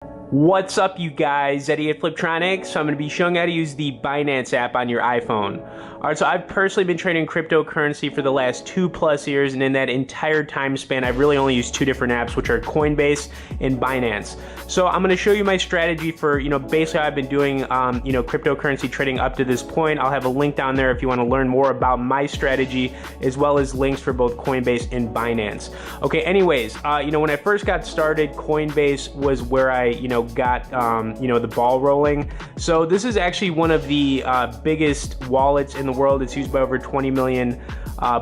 What's up, you guys? Eddie at Fliptroniks. So I'm going to be showing how to use the Binance app on your iPhone. Alright, so I've personally been trading cryptocurrency for the last 2+ years, and in that entire time span, I've really only used two different apps, which are Coinbase and Binance. So I'm going to show you my strategy for, basically how I've been doing, cryptocurrency trading up to this point. I'll have a link down there if you want to learn more about my strategy, as well as links for both Coinbase and Binance. Okay, anyways, when I first got started, Coinbase was where I, got, the ball rolling. So this is actually one of the biggest wallets in the world. It's used by over 20 million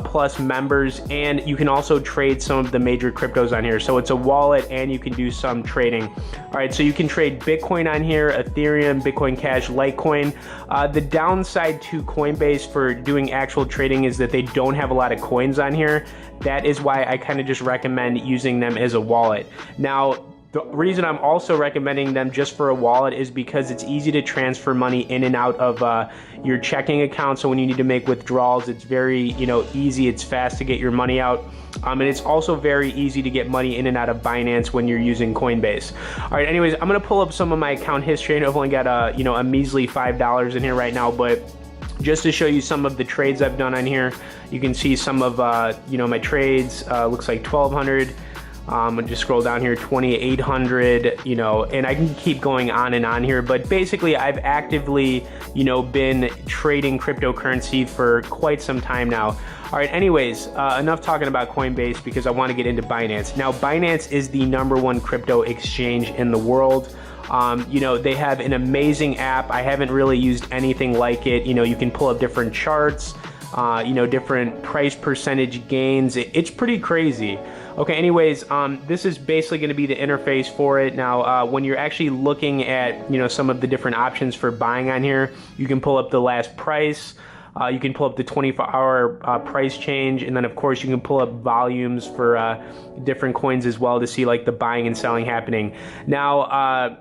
plus members, and you can also trade some of the major cryptos on here. So it's a wallet and you can do some trading. All right, so you can trade Bitcoin on here, Ethereum, Bitcoin Cash, Litecoin. The downside to Coinbase for doing actual trading is that they don't have a lot of coins on here. That is why I kind of just recommend using them as a wallet. Now, the reason I'm also recommending them just for a wallet is because it's easy to transfer money in and out of your checking account. So when you need to make withdrawals, it's very, easy. It's fast to get your money out. And it's also very easy to get money in and out of Binance when you're using Coinbase. All right, anyways, I'm going to pull up some of my account history. I've only got a measly $5 in here right now, but just to show you some of the trades I've done on here, you can see some of, my trades. Looks like 1,200. I'll just scroll down here, 2,800, and I can keep going on and on here, but basically I've actively, been trading cryptocurrency for quite some time now. All right, anyways, enough talking about Coinbase because I want to get into Binance. Now, Binance is the #1 crypto exchange in the world. They have an amazing app. I haven't really used anything like it. You can pull up different charts, different price percentage gains. It's pretty crazy. Okay, anyways, this is basically going to be the interface for it. Now, when you're actually looking at, some of the different options for buying on here, you can pull up the last price. You can pull up the 24-hour price change, and then of course you can pull up volumes for different coins as well to see like the buying and selling happening. Now,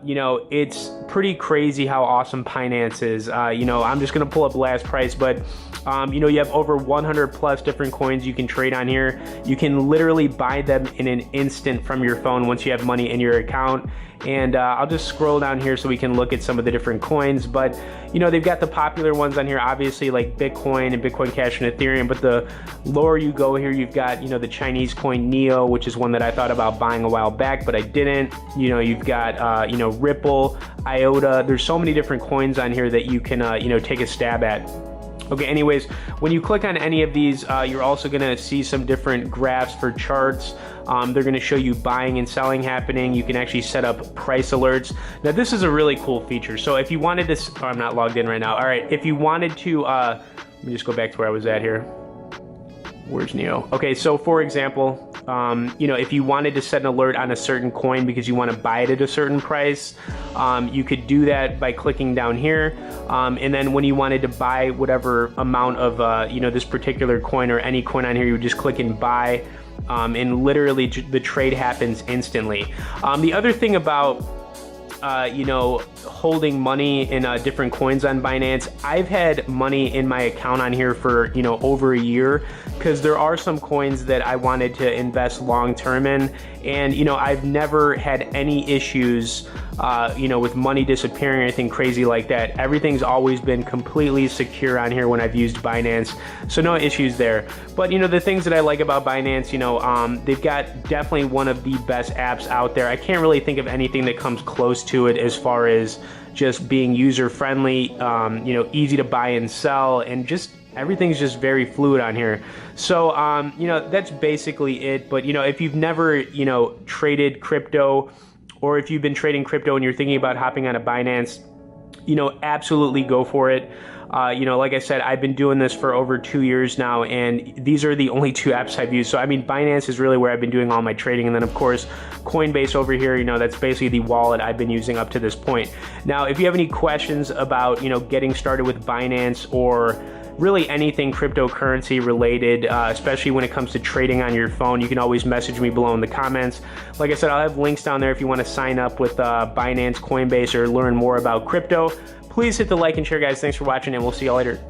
it's pretty crazy how awesome Binance is. I'm just gonna pull up last price, but you have over 100+ different coins you can trade on here. You can literally buy them in an instant from your phone once you have money in your account. And I'll just scroll down here so we can look at some of the different coins. But they've got the popular ones on here, obviously, like Bitcoin and Bitcoin Cash and Ethereum. But the lower you go here, you've got the Chinese coin Neo, which is one that I thought about buying a while back, but I didn't. You've got Ripple, IOTA. There's so many different coins on here that you can take a stab at. Okay, anyways, when you click on any of these, you're also going to see some different graphs for charts. They're going to show you buying and selling happening. You can actually set up price alerts. Now, this is a really cool feature. So if you wanted to, I'm not logged in right now. All right, if you wanted to, let me just go back to where I was at here. Where's Neo? Okay, so for example, if you wanted to set an alert on a certain coin because you want to buy it at a certain price, you could do that by clicking down here. And then when you wanted to buy whatever amount of, this particular coin or any coin on here, you would just click and buy, and literally the trade happens instantly. The other thing about holding money in different coins on Binance, I've had money in my account on here for over a year, because there are some coins that I wanted to invest long term in, and I've never had any issues with money disappearing or anything crazy like that. Everything's always been completely secure on here when I've used Binance, so no issues there. But the things that I like about Binance, they've got definitely one of the best apps out there. I can't really think of anything that comes close to it as far as just being user friendly, easy to buy and sell, and just everything's just very fluid on here. So that's basically it. But if you've never traded crypto, or if you've been trading crypto and you're thinking about hopping on a Binance, absolutely go for it. Like I said, I've been doing this for over 2 years now, and these are the only two apps I've used. So, Binance is really where I've been doing all my trading. And then, of course, Coinbase over here, that's basically the wallet I've been using up to this point. Now, if you have any questions about, getting started with Binance or really anything cryptocurrency related, especially when it comes to trading on your phone, you can always message me below in the comments. Like I said, I'll have links down there if you want to sign up with Binance, Coinbase, or learn more about crypto. Please hit the like and share, guys. Thanks for watching, and we'll see you all later.